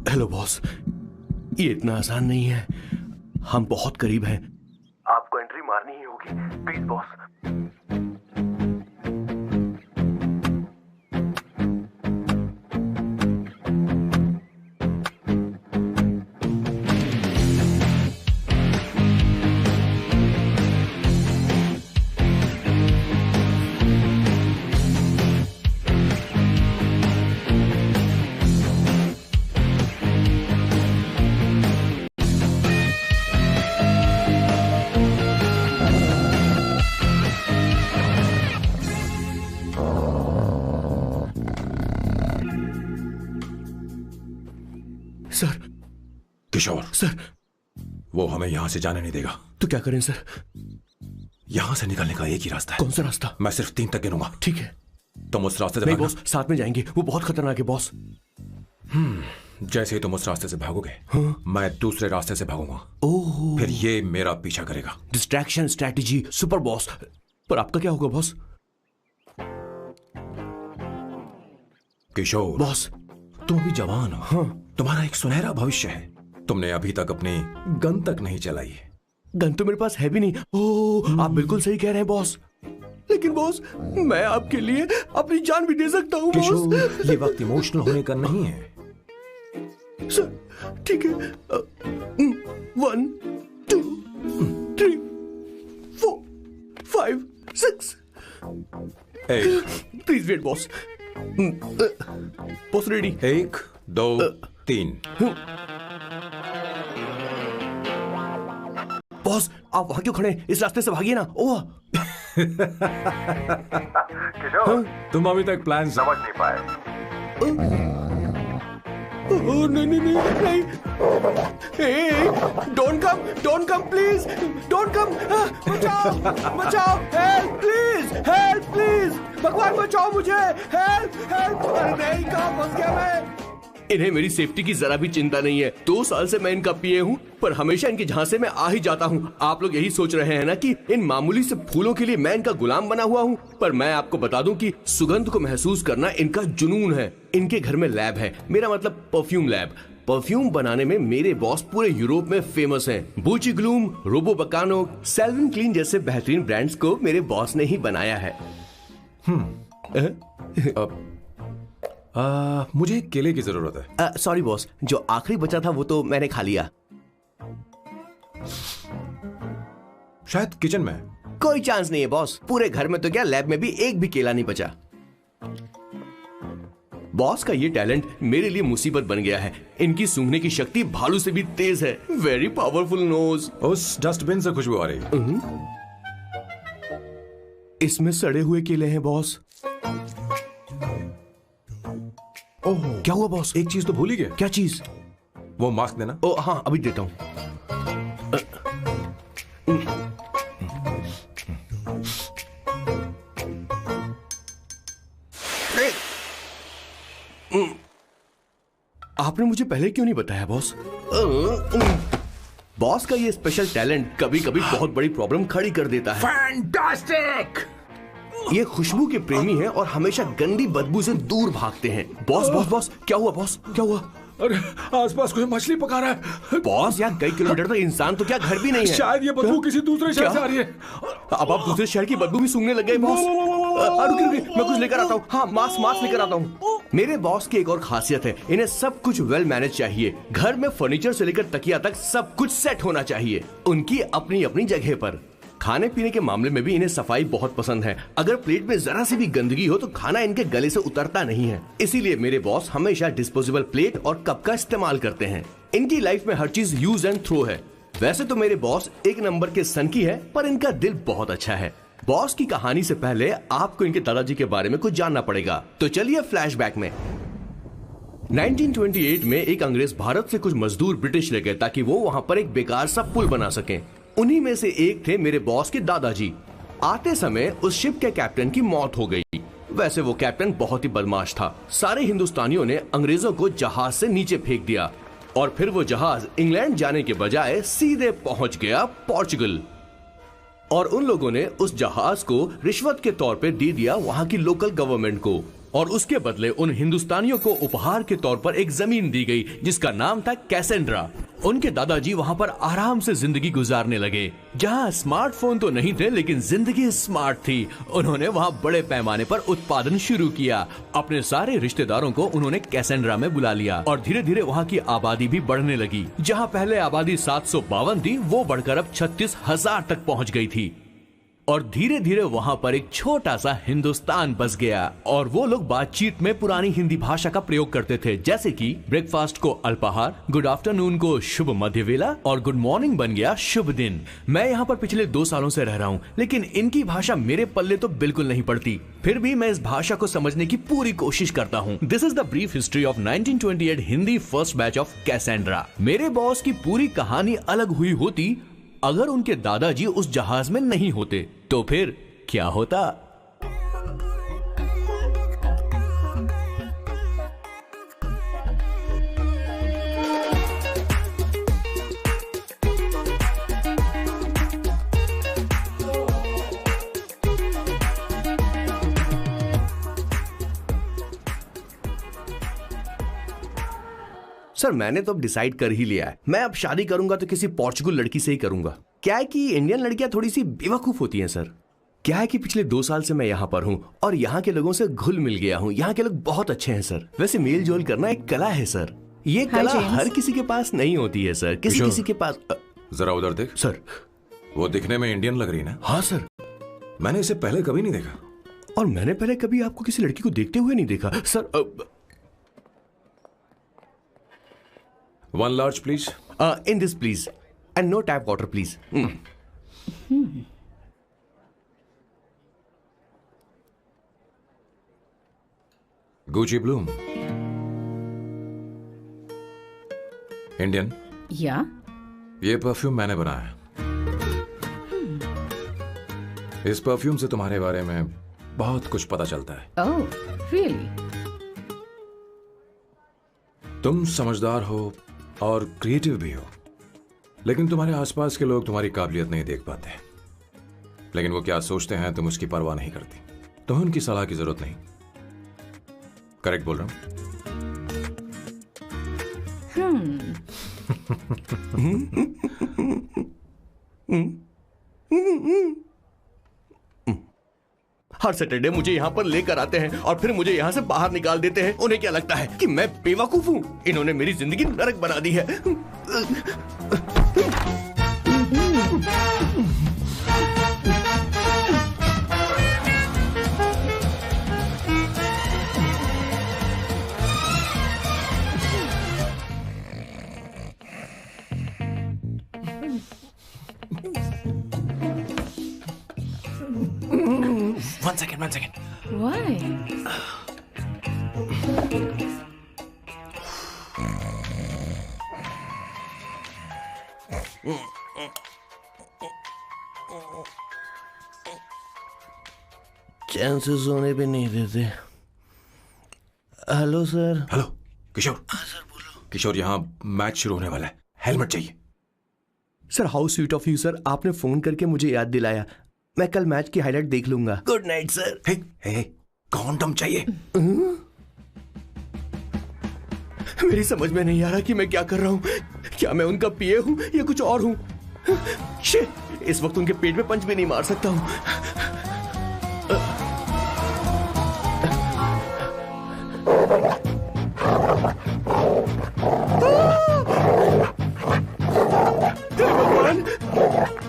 Hello boss, ये इतना आसान नहीं है। हम बहुत करीब हैं। आपको एंट्री मारनी ही होगी, please boss. Sir. Kishore, sir. वो हमें यहां से जाने नहीं देगा। तो क्या करें सर? यहां से निकलने का एक ही रास्ता है। कौन सा रास्ता? मैं सिर्फ 3 तक गिनूंगा। ठीक है। तुम उस रास्ते से नहीं भागना। बॉस, साथ में जाएंगे, वो बहुत खतरनाक है बॉस। जैसे ही तुम उस रास्ते से भागोगे, मैं दूसरे रास्ते से भागूंगा। ओह। फिर ये मेरा पीछा करेगा। Distraction strategy super boss. पर आपका क्या होगा बॉस? किशोर बॉस, तुम अभी जवान हो। हाँ। तुम्हारा एक सुनहरा भविष्य है। तुमने अभी तक अपनी गन तक नहीं चलाई है। गन तो मेरे पास है भी नहीं। ओह, आप बिल्कुल सही कह रहे हैं बॉस। लेकिन बॉस, मैं आपके लिए अपनी जान भी दे सकता हूँ बॉस। किशोर, ये वक्त इमोशनल होने का नहीं है। सर, ठीक है। 1 2 3 4 5 6। Please wait boss. Boss ready? 1 2 3। Boss, आप वहां क्यों खड़े हैं? इस रास्ते से भागिए ना। ओह। किशोर, तुम अभी तक प्लान समझ नहीं पाए। ओह नहीं नहीं नहीं नहीं। Don't come please, don't come. बचाओ बचाओ, हेल्प प्लीज, भगवान बचाओ मुझे, हेल्प। अरे नहीं, कहाँ फंस गया मैं? इन्हें मेरी सेफ्टी की जरा भी चिंता नहीं है। 2 साल से मैं इनका पिए हूँ, पर हमेशा इनके झांसे में आ ही जाता हूँ। आप लोग यही सोच रहे हैं ना कि इन मामूली से फूलों के लिए मैं इनका गुलाम बना हुआ हूँ, पर मैं आपको बता दूं कि सुगंध को महसूस करना इनका जुनून है। इनके घर में लैब है, मेरा मतलब परफ्यूम लैब। परफ्यूम बनाने में मेरे बॉस पूरे यूरोप में फेमस हैं। बूची ग्लूम, रोबो बकानो, सेल्विन क्लीन जैसे बेहतरीन ब्रांड्स को मेरे बॉस ने ही बनाया है। मुझे एक केले की जरूरत है। सॉरी बॉस, जो आखिरी बचा था वो तो मैंने खा लिया। शायद किचन में। कोई चांस नहीं है बॉस। पूरे घर में तो क्या, लैब में भी एक भी केला नहीं बचा। बॉस का ये टैलेंट मेरे लिए मुसीबत बन गया है। इनकी सूंघने की शक्ति भालू से भी तेज है। Very powerful nose. उस डस्टबिन से खुशबू आ रही है। इसमें सड़े हुए केले हैं बॉस। ओह, क्या हुआ बॉस? एक चीज तो भूल ही गया। क्या चीज? वो मास्क देना। ओ हाँ, अभी देता हूँ। आपने मुझे पहले क्यों नहीं बताया बॉस? बॉस का ये स्पेशल टैलेंट कभी कभी बहुत बड़ी प्रॉब्लम खड़ी कर देता है। फैंटास्टिक! ये खुशबू के प्रेमी हैं और हमेशा गंदी बदबू से दूर भागते हैं। बॉस, क्या हुआ बॉस? क्या हुआ? अरे आसपास कोई मछली पका रहा है। बॉस, यार कई किलोमीटर तक इंसान तो क्या घर भी नहीं है। शायद ये बदबू किसी दूसरे शहर से आ रही है। अब आप दूसरे शहर की बदबू भी सूंघने लग गए बॉस। रुकिए, मैं कुछ लेकर आता हूँ। हाँ, मास्क लेकर आता हूँ। मेरे बॉस की एक और खासियत है, इन्हें सब कुछ वेल मैनेज चाहिए। घर में फर्नीचर से लेकर तकिया तक सब कुछ सेट होना चाहिए, उनकी अपनी अपनी जगह पर। खाने पीने के मामले में भी इन्हें सफाई बहुत पसंद है। अगर प्लेट में जरा सी भी गंदगी हो तो खाना इनके गले से उतरता नहीं है। इसीलिए मेरे बॉस हमेशा डिस्पोजेबल प्लेट और कप का इस्तेमाल करते हैं। इनकी लाइफ में हर चीज यूज एंड थ्रो है। वैसे तो मेरे बॉस एक नंबर के सनकी है, पर इनका दिल बहुत अच्छा है। बॉस की कहानी से पहले आपको इनके दादाजी के बारे में कुछ जानना पड़ेगा। तो चलिए फ्लैशबैक में। 1928 में एक अंग्रेज भारत से कुछ मजदूर ब्रिटिश ले गए ताकि वो वहां पर एक बेकार सा पुल बना सकें। उन्हीं में से एक थे मेरे बॉस के दादाजी। आते समय उस शिप के कैप्टन की मौत हो गई। वैसे वो कैप्टन बहुत ही बदमाश था। सारे हिंदुस्तानियों ने अंग्रेजों को जहाज से नीचे फेंक दिया और फिर वो जहाज इंग्लैंड जाने के बजाय सीधे पहुंच गया पोर्चुगल। और उन लोगों ने उस जहाज को रिश्वत के तौर पे दे दिया वहां की लोकल गवर्नमेंट को। और उसके बदले उन हिंदुस्तानियों को उपहार के तौर पर एक जमीन दी गई जिसका नाम था कैसेंड्रा। उनके दादाजी वहां पर आराम से जिंदगी गुजारने लगे, जहां स्मार्टफोन तो नहीं थे लेकिन जिंदगी स्मार्ट थी। उन्होंने वहां बड़े पैमाने पर उत्पादन शुरू किया। अपने सारे रिश्तेदारों को उन्होंने कैसेंड्रा में बुला लिया और धीरे धीरे वहां की आबादी भी बढ़ने लगी। जहां पहले आबादी 752 थी, वो बढ़कर अब 36,000 तक पहुंच गई थी। और धीरे धीरे वहां पर एक छोटा सा हिंदुस्तान बस गया और वो लोग बातचीत में पुरानी हिंदी भाषा का प्रयोग करते थे, जैसे कि ब्रेकफास्ट को अल्पाहार, गुड आफ्टरनून को शुभ मध्य वेला और गुड मॉर्निंग बन गया शुभ दिन। मैं यहाँ पर पिछले 2 सालों से रह रहा हूँ, लेकिन इनकी भाषा मेरे पल्ले तो बिल्कुल नहीं पड़ती। फिर भी मैं इस भाषा को समझने की पूरी कोशिश करता हूँ। This is the brief history of 1928 Hindi first batch of Cassandra. मेरे बॉस की पूरी कहानी अलग हुई होती अगर उनके दादाजी उस जहाज में नहीं होते, तो फिर क्या होता। सर मैंने तो अब डिसाइड कर ही लिया है, मैं अब शादी करूंगा तो किसी पोर्चुगल लड़की से ही करूंगा। क्या है कि इंडियन लड़कियां थोड़ी सी बेवकूफ होती हैं सर। क्या है कि पिछले 2 साल से मैं यहाँ पर हूँ और यहाँ के लोगों से घुल मिल गया हूँ। यहाँ के लोग बहुत अच्छे हैं सर। वैसे मेल जोल करना एक कला है सर। ये कला हर किसी के पास नहीं होती है सर, किसी किसी के पास। जरा उधर देख सर। वो दिखने में इंडियन लग रही ना? हाँ सर। मैंने इसे पहले कभी नहीं देखा। और मैंने पहले कभी आपको किसी लड़की को देखते हुए नहीं देखा sir. One large, please. In this, please. And no tap water, please. Gucci Bloom. Indian. या ये परफ्यूम मैंने बनाया है। इस परफ्यूम से तुम्हारे बारे में बहुत कुछ पता चलता है। Oh really? तुम समझदार हो और क्रिएटिव भी हो, लेकिन तुम्हारे आसपास के लोग तुम्हारी काबिलियत नहीं देख पाते। लेकिन वो क्या सोचते हैं तुम उसकी परवाह नहीं करती। तुम्हें उनकी सलाह की जरूरत नहीं। करेक्ट बोल रहा हूं? हर सैटरडे मुझे यहाँ पर लेकर आते हैं और फिर मुझे यहाँ से बाहर निकाल देते हैं। उन्हें क्या लगता है कि मैं बेवकूफ हूँ? इन्होंने मेरी जिंदगी नरक बना दी है। One second. Why? चैन से सोने भी नहीं देते। Hello sir. हेलो किशोर। सर बोलो। किशोर, यहाँ मैच शुरू होने वाला है, हेलमेट चाहिए। Sir how sweet of you sir, आपने फोन करके मुझे याद दिलाया। मैं कल मैच की हाईलाइट देख लूंगा। Good night sir. Hey, condom चाहिए। मेरी समझ में नहीं आ रहा कि मैं क्या कर रहा हूँ। क्या मैं उनका पीए हूँ या कुछ और हूँ? शिट, इस वक्त उनके पेट में पंच भी नहीं मार सकता हूँ। भगवान,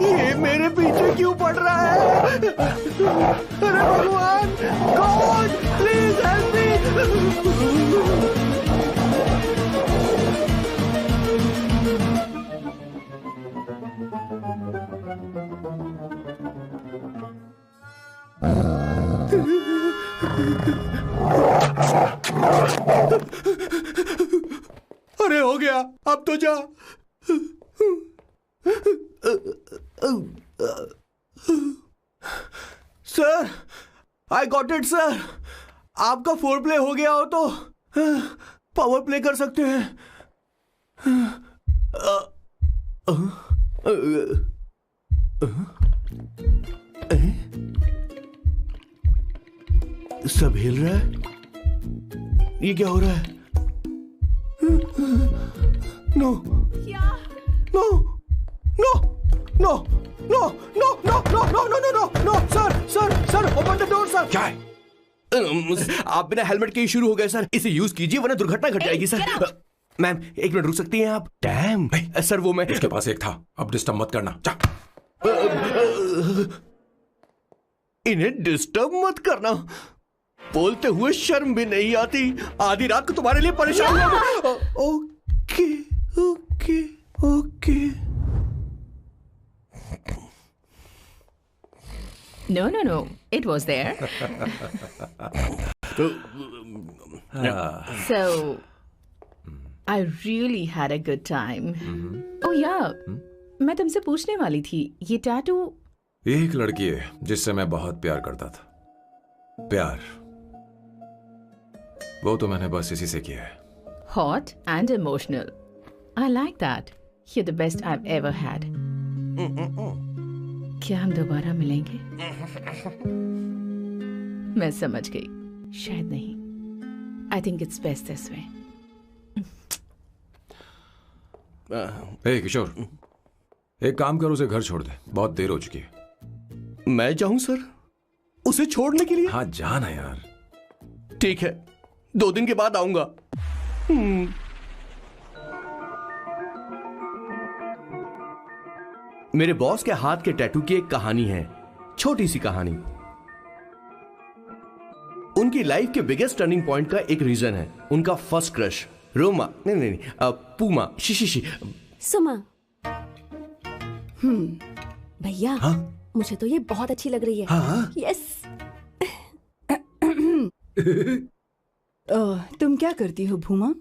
ये मेरे पीछे क्यों पड़ रहा है? अरे भगवान, गॉड प्लीज हेल्प मी। अरे हो गया, अब तो जा। Sir, I got it sir. आपका फोर प्ले हो गया हो तो पावर प्ले कर सकते हैं। सब हिल रहा है। ये क्या हो रहा है? No no no no no no no no no no no no no sir open the door sir. क्या है? आप बिना हेलमेट के ही शुरू हो गए सर। इसे यूज कीजिए वरना दुर्घटना घट जाएगी सर। मैम 1 मिनट रुक सकती हैं आप? डैम सर वो मैं उसके पास एक था, अब डिस्टर्ब मत करना। जा। इन्हें डिस्टर्ब मत करना। बोलते हुए शर्म भी नहीं आती। आधी रात को तुम्हारे लिए परेशान हुआ। Okay okay okay. No. It was there. So, I really had a good time. Oh yeah, मैं तुमसे पूछने वाली थी, ये टैटू। एक लड़की है जिससे मैं बहुत प्यार करता था। प्यार वो तो मैंने बस इसी से किया है। Hot and emotional. I like that. You're the best I've ever had. क्या हम दोबारा मिलेंगे? मैं समझ गई, शायद नहीं। I think it's best this way. हे किशोर, एक काम कर, उसे घर छोड़ दे, बहुत देर हो चुकी है। मैं जाऊं सर उसे छोड़ने के लिए? हाँ जाना यार। ठीक है, 2 दिन के बाद आऊंगा। मेरे बॉस के हाथ के टैटू की एक कहानी है, छोटी सी कहानी। उनकी लाइफ के बिगेस्ट टर्निंग पॉइंट का एक रीजन है उनका फर्स्ट क्रश रोमा नहीं पूमा शी सुमा। भैया मुझे तो ये बहुत अच्छी लग रही है। हाँ? यस। तुम क्या करती हो भूमा?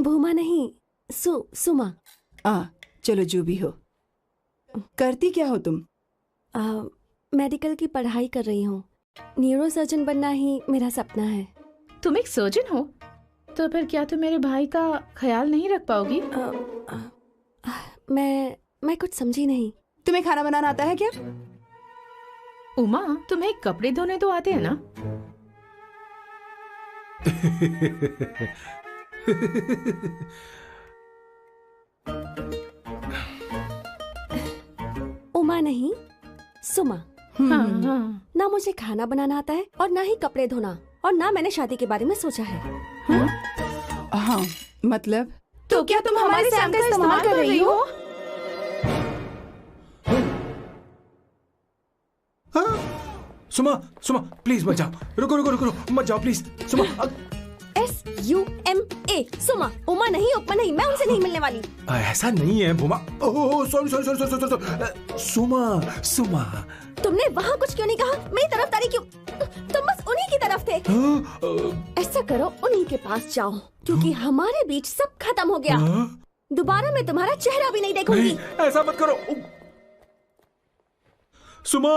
भूमा नहीं, सुमा। चलो जो भी हो। करती क्या हो तुम? मेडिकल की पढ़ाई कर रही हूँ। न्यूरो सर्जन बनना ही मेरा सपना है। तुम एक सर्जन हो, तो फिर क्या तुम मेरे भाई का ख्याल नहीं रख पाओगी? मैं कुछ समझी नहीं। तुम्हें खाना बनाना आता है क्या? उमा, तुम्हें कपड़े धोने तो आते हैं ना? उमा नहीं, सुमा। हाँ। ना मुझे खाना बनाना आता है और ना ही कपड़े धोना, और ना मैंने शादी के बारे में सोचा है। हाँ मतलब? तो क्या तुम हमारे सैम का इस्तेमाल कर रही हो? सुमा प्लीज मत जाओ, रुको मत जाओ प्लीज। सुमा SUMA, सुमा। उमा नहीं, उपमा नहीं, मैं उनसे नहीं मिलने वाली। ऐसा नहीं है भूमा। Oh sorry. सुमा तुमने वहाँ कुछ क्यों नहीं कहा? मेरी तरफदारी क्यों? तुम बस उन्हीं की तरफ थे। ऐसा करो, उन्हीं के पास जाओ, क्योंकि हमारे बीच सब खत्म हो गया। दोबारा मैं तुम्हारा चेहरा भी नहीं देखूंगी। नहीं, ऐसा मत करो। सुमा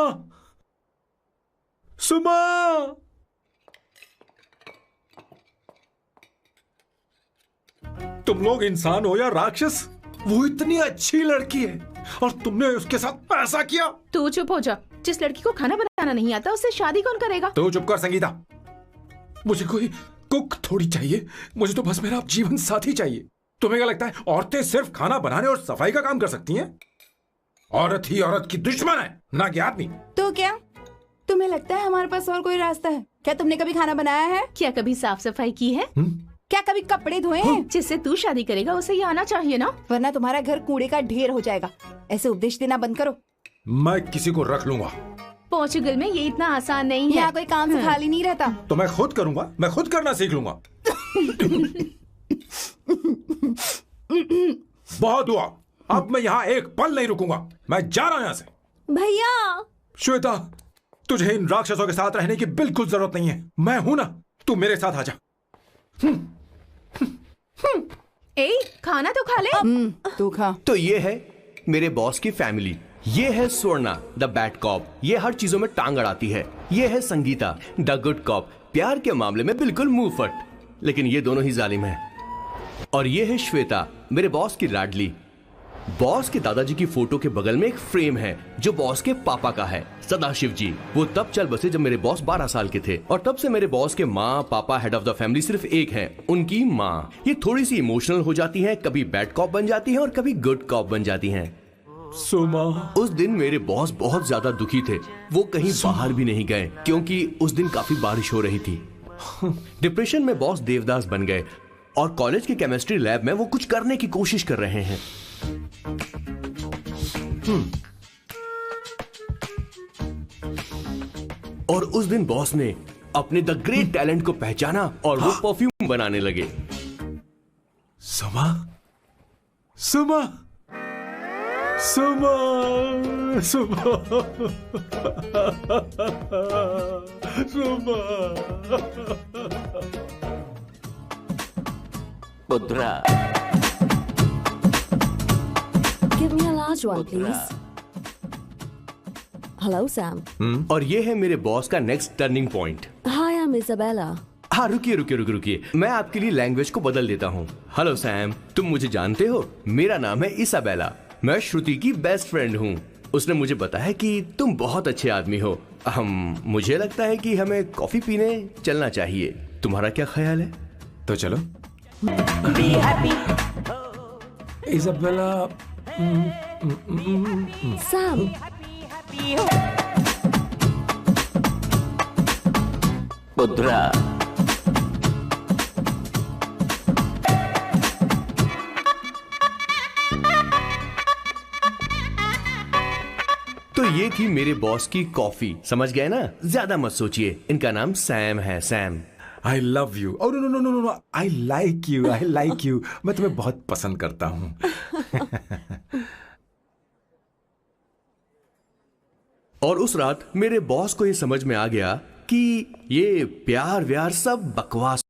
तुम लोग इंसान हो या राक्षस? वो इतनी अच्छी लड़की है और तुमने उसके साथ ऐसा किया। तू चुप हो जा। जिस लड़की को खाना बनाना नहीं आता उससे शादी कौन करेगा? तो चुप कर संगीता। मुझे कोई कुक थोड़ी चाहिए, मुझे तो बस मेरा जीवन साथी चाहिए। तुम्हें क्या लगता है औरतें सिर्फ खाना बनाने और सफाई का काम कर सकती हैं? औरत ही औरत की दुश्मन है, ना कि आदमी। तो क्या तुम्हें लगता है हमारे पास और कोई रास्ता है? क्या तुमने कभी खाना बनाया है? क्या कभी साफ सफाई की है? क्या कभी कपड़े धोए हैं? जिससे तू शादी करेगा उसे ये आना चाहिए ना, वरना तुम्हारा घर कूड़े का ढेर हो जाएगा। ऐसे उपदेश देना बंद करो। मैं किसी को रख लूंगा। पोर्चुगल में ये इतना आसान नहीं है। यहाँ कोई काम से खाली नहीं रहता। तो मैं खुद करूंगा, मैं खुद करना सीख लूंगा। बहुत हुआ, अब मैं यहाँ एक पल नहीं रुकूंगा। मैं जा रहा हूं यहाँ से। भैया श्वेता, तुझे इन राक्षसों के साथ रहने की बिल्कुल जरूरत नहीं है। मैं हूं ना, तू मेरे साथ आ जा। ए, खाना तो खा ले। तू खा। तो ये है मेरे बॉस की फैमिली। ये है स्वर्णा द बैड कॉप, ये हर चीजों में टांग अड़ाती है। ये है संगीता द गुड कॉप, प्यार के मामले में बिल्कुल मुंह फट, लेकिन ये दोनों ही जालिम हैं। और ये है श्वेता, मेरे बॉस की लाडली। बॉस के दादाजी की फोटो के बगल में एक फ्रेम है जो बॉस के पापा का है, सदाशिव जी। वो तब चल बसे जब मेरे बॉस 12 साल के थे, और तब से मेरे बॉस के माँ पापा हेड ऑफ द फैमिली सिर्फ एक है, उनकी माँ। ये थोड़ी सी इमोशनल हो जाती हैं, कभी बैड कॉप बन जाती हैं और कभी गुड कॉप बन जाती हैं। सुमा, उस दिन मेरे बॉस बहुत ज्यादा दुखी थे। वो कहीं बाहर भी नहीं गए क्योंकि उस दिन काफी बारिश हो रही थी। डिप्रेशन में बॉस देवदास बन गए और कॉलेज के केमिस्ट्री लैब में वो कुछ करने की कोशिश कर रहे हैं। और उस दिन बॉस ने अपने द ग्रेट टैलेंट को पहचाना और वो परफ्यूम बनाने लगे। सुमा, सुमा, सुमा, सुमा, सुमा। पुत्रा, Give me a large one, please. Hello, Sam. और ये है मेरे बॉस का next turning point. Hi, I'm Isabella. हाँ, रुकिए, मैं आपके लिए लैंग्वेज को बदल देता हूँ। हेलो सैम, तुम मुझे जानते हो? मेरा नाम है इसाबेला। मैं श्रुति की बेस्ट फ्रेंड हूँ। उसने मुझे बताया कि तुम बहुत अच्छे आदमी हो। मुझे लगता है कि हमें कॉफी पीने चलना चाहिए। तुम्हारा क्या ख्याल है? तो चलो। be happy. Isabella, Sam. Putra, तो ये थी मेरे बॉस की कॉफी। समझ गए ना? ज्यादा मत सोचिए, इनका नाम सैम है, Sam. I love you. Oh no no no no no, I like you, I like you. मैं तुम्हें बहुत पसंद करता हूँ। और उस रात मेरे बॉस को ये समझ में आ गया कि ये प्यार व्यार सब बकवास